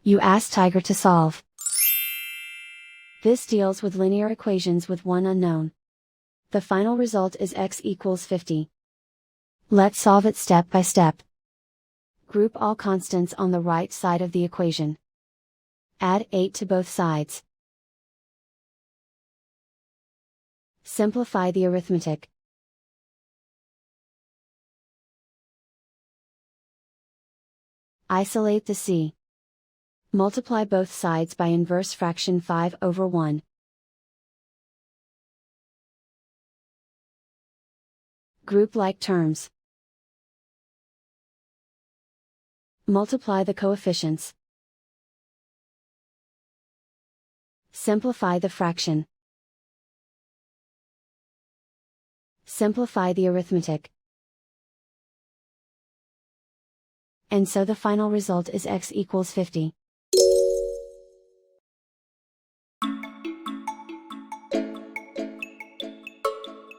You ask Tiger to solve. This deals with linear equations with one unknown. The final result is x equals 50. Let's solve it step by step. Group all constants on the right side of the equation. Add 8 to both sides. Simplify the arithmetic. Isolate the c. Multiply both sides by inverse fraction 5/1. Group like terms. Multiply the coefficients. Simplify the fraction. Simplify the arithmetic. And so the final result is x equals 50.